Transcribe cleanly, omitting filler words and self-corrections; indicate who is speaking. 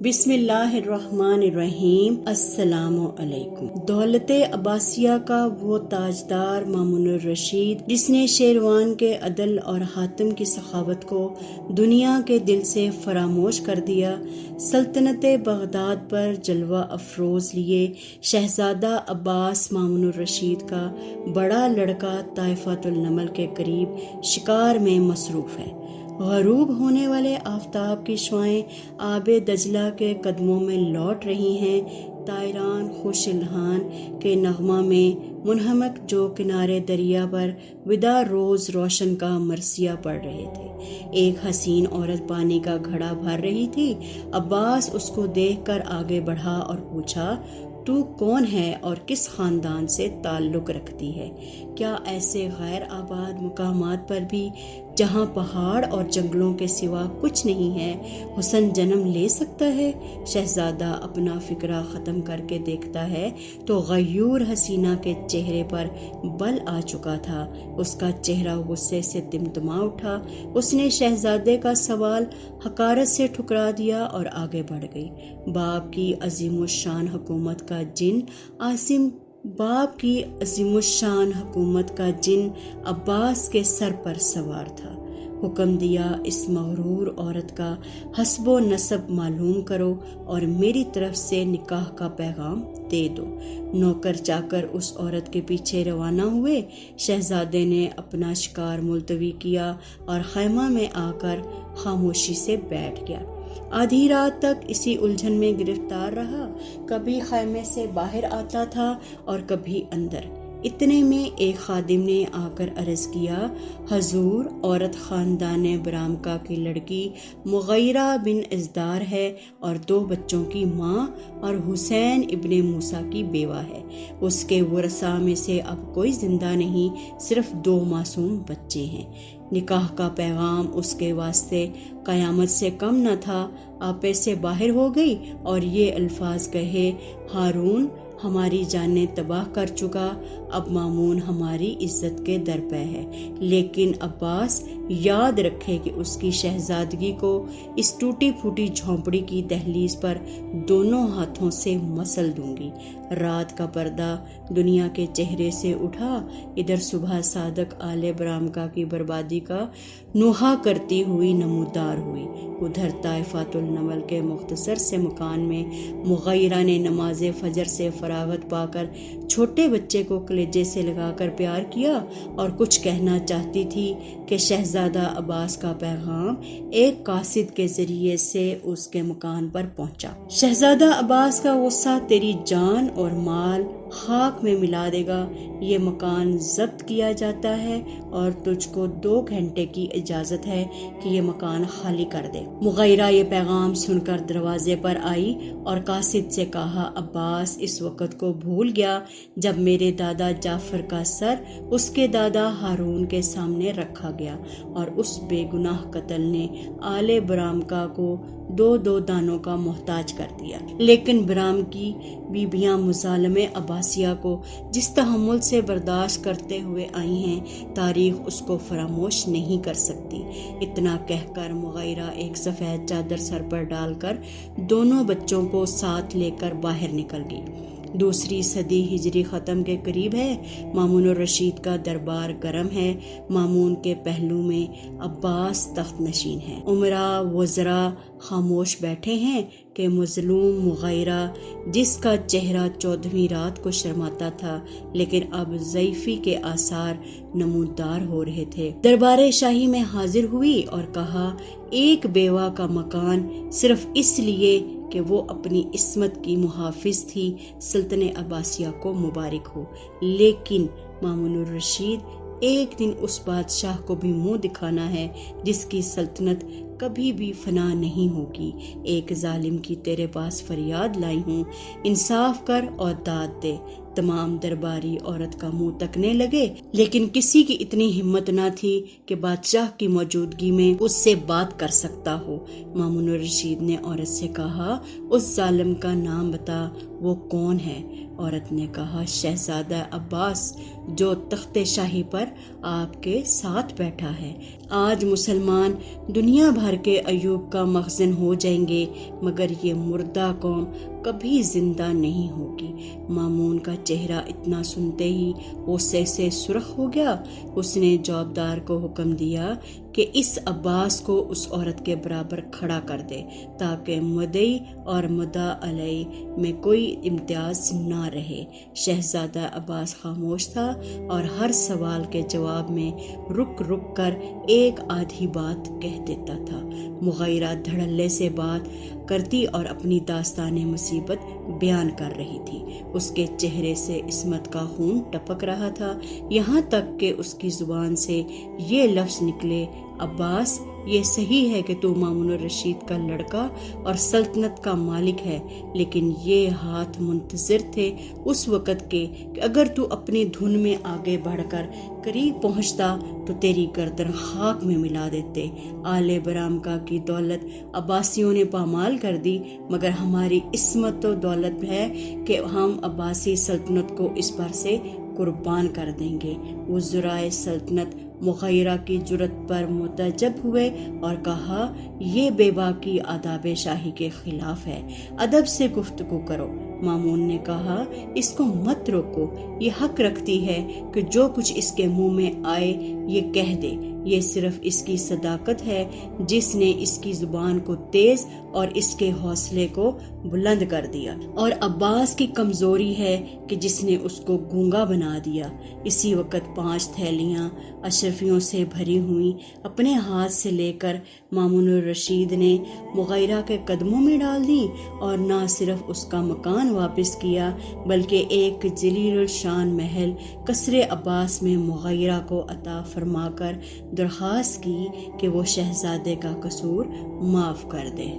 Speaker 1: بسم اللہ الرحمن الرحیم۔ السلام علیکم۔ دولت عباسیہ کا وہ تاجدار مامون الرشید جس نے شیروان کے عدل اور حاتم کی سخاوت کو دنیا کے دل سے فراموش کر دیا، سلطنت بغداد پر جلوہ افروز لیے شہزادہ عباس مامون الرشید کا بڑا لڑکا طائفۃ النمل کے قریب شکار میں مصروف ہے۔ غروب ہونے والے آفتاب کی شعاعیں آب دجلہ کے قدموں میں لوٹ رہی ہیں، طائران خوش الحان کے نغمہ میں منہمک جو کنارے دریا پر وداع روز روشن کا مرثیہ پڑھ رہے تھے۔ ایک حسین عورت پانی کا گھڑا بھر رہی تھی۔ عباس اس کو دیکھ کر آگے بڑھا اور پوچھا، تو کون ہے اور کس خاندان سے تعلق رکھتی ہے؟ کیا ایسے غیر آباد مقامات پر بھی جہاں پہاڑ اور جنگلوں کے سوا کچھ نہیں ہے حسن جنم لے سکتا ہے؟ شہزادہ اپنا فکرہ ختم کر کے دیکھتا ہے تو غیور حسینہ کے چہرے پر بل آ چکا تھا۔ اس کا چہرہ غصے سے تمتما اٹھا۔ اس نے شہزادے کا سوال حقارت سے ٹھکرا دیا اور آگے بڑھ گئی۔ باپ کی عظیم الشان حکومت کا جن عباس کے سر پر سوار تھا۔ حکم دیا، اس مغرور عورت کا حسب و نسب معلوم کرو اور میری طرف سے نکاح کا پیغام دے دو۔ نوکر چاکر اس عورت کے پیچھے روانہ ہوئے۔ شہزادے نے اپنا شکار ملتوی کیا اور خیمہ میں آ کر خاموشی سے بیٹھ گیا۔ آدھی رات تک اسی الجھن میں گرفتار رہا، کبھی خیمے سے باہر آتا تھا اور کبھی اندر۔ اتنے میں ایک خادم نے آ کر عرض کیا، حضور، عورت خاندان برامکا کی لڑکی مغیرہ بن ازدار ہے اور 2 بچوں کی ماں اور حسین ابن موسیٰ کی بیوہ ہے۔ اس کے ورثاء میں سے اب کوئی زندہ نہیں، صرف 2 معصوم بچے ہیں۔ نکاح کا پیغام اس کے واسطے قیامت سے کم نہ تھا۔ آپے سے باہر ہو گئی اور یہ الفاظ کہے، ہارون ہماری جانیں تباہ کر چکا، اب مامون ہماری عزت کے درپے ہے، لیکن عباس یاد رکھے کہ اس کی شہزادگی کو اس ٹوٹی پھوٹی جھونپڑی کی دہلیز پر دونوں ہاتھوں سے مسل دوں گی۔ رات کا پردہ دنیا کے چہرے سے اٹھا۔ ادھر صبح صادق آل برامکا کی بربادی کا نوحہ کرتی ہوئی نمودار ہوئی، ادھر طائفۃ النمل کے مختصر سے مکان میں مغیرہ نے نماز فجر سے فراغت پا کر چھوٹے بچے کو کلیجے سے لگا کر پیار کیا اور کچھ کہنا چاہتی تھی کہ شہزادہ عباس کا پیغام ایک قاصد کے ذریعے سے اس کے مکان پر پہنچا۔ شہزادہ عباس کا غصہ تیری جان اور مال خاک میں ملا دے گا۔ یہ مکان ضبط کیا جاتا ہے اور تجھ کو 2 گھنٹے کی اجازت ہے کہ یہ مکان خالی کر دے۔ مغیرہ یہ پیغام سن کر دروازے پر آئی اور قاصد سے کہا، عباس اس وقت کو بھول گیا جب میرے دادا جعفر کا سر اس کے دادا ہارون کے سامنے رکھا گیا اور اس بے گناہ قتل نے آل برامکا کو 2 دانوں کا محتاج کر دیا۔ لیکن برام کی بیبیاں مظالم عباسیہ کو جس تحمل سے برداشت کرتے ہوئے آئی ہیں، تاریخ اس کو فراموش نہیں کر سکتی۔ اتنا کہہ کر مغیرہ ایک سفید چادر سر پر ڈال کر دونوں بچوں کو ساتھ لے کر باہر نکل گئی۔ 2 صدی ہجری ختم کے قریب ہے۔ مامون الرشید کا دربار گرم ہے۔ مامون کے پہلو میں عباس تخت نشین ہے۔ امراء وزراء خاموش بیٹھے ہیں کہ مظلوم مغیرہ جس کا چہرہ 14ویں رات کو شرماتا تھا لیکن اب ضعیفی کے آثار نمودار ہو رہے تھے، دربار شاہی میں حاضر ہوئی اور کہا، ایک بیوہ کا مکان صرف اس لیے کہ وہ اپنی عصمت کی محافظ تھی، سلطنت عباسیہ کو مبارک ہو۔ لیکن مامون الرشید، ایک دن اس بادشاہ کو بھی منہ دکھانا ہے جس کی سلطنت کبھی بھی فنا نہیں ہوگی۔ ایک ظالم کی تیرے پاس فریاد لائی ہوں، انصاف کر اور داد دے۔ تمام درباری عورت کا منہ تکنے لگے، لیکن کسی کی اتنی ہمت نہ تھی کہ بادشاہ کی موجودگی میں اس سے بات کر سکتا ہو۔ مامون الرشید نے عورت سے کہا، اس ظالم کا نام بتا وہ کون ہے؟ عورت نے کہا شہزادہ عباس جو تخت شاہی پر آپ کے ساتھ بیٹھا ہے۔ آج مسلمان دنیا بھر کے عیوب کا مخزن ہو جائیں گے مگر یہ مردہ قوم کبھی زندہ نہیں ہوگی۔ مامون کا چہرہ اتنا سنتے ہی غصے سے سرخ ہو گیا۔ اس نے جوابدار کو حکم دیا کہ اس عباس کو اس عورت کے برابر کھڑا کر دے تاکہ مدعی اور مدعا علیہ میں کوئی امتیاز نہ رہے۔ شہزادہ عباس خاموش تھا اور ہر سوال کے جواب میں رک رک کر ایک آدھی بات کہہ دیتا تھا۔ مغیرہ دھڑلے سے بات کرتی اور اپنی داستان مصیبت بیان کر رہی تھی۔ اس کے چہرے سے عصمت کا خون ٹپک رہا تھا، یہاں تک کہ اس کی زبان سے یہ لفظ نکلے، عباس یہ صحیح ہے کہ تو مامون الرشید کا لڑکا اور سلطنت کا مالک ہے، لیکن یہ ہاتھ منتظر تھے اس وقت کے کہ اگر تو اپنی دھن میں آگے بڑھ کر قریب پہنچتا تو تیری گردن خاک میں ملا دیتے۔ آل برامکا کی دولت عباسیوں نے پامال کر دی، مگر ہماری عصمت و دولت ہے کہ ہم عباسی سلطنت کو اس پر سے قربان کر دیں گے۔ وزرائے سلطنت مغیرہ کی جرأت پر متعجب ہوئے اور کہا یہ بے باکی آداب شاہی کے خلاف ہے، ادب سے گفتگو کرو۔ مامون نے کہا اس کو مت روکو، یہ حق رکھتی ہے کہ جو کچھ اس کے منہ میں آئے یہ کہہ دے۔ یہ صرف اس کی صداقت ہے جس نے اس کی زبان کو تیز اور اس کے حوصلے کو بلند کر دیا، اور عباس کی کمزوری ہے کہ جس نے اس کو گونگا بنا دیا۔ اسی وقت 5 تھیلیاں اشرفیوں سے بھری ہوئی اپنے ہاتھ سے لے کر مامون الرشید نے مغیرہ کے قدموں میں ڈال دیں، اور نہ صرف اس کا مکان واپس کیا بلکہ ایک جلیل الشان محل قصر عباس میں مغیرہ کو عطا فرما کر درخواست کی کہ وہ شہزادے کا قصور معاف کر دے۔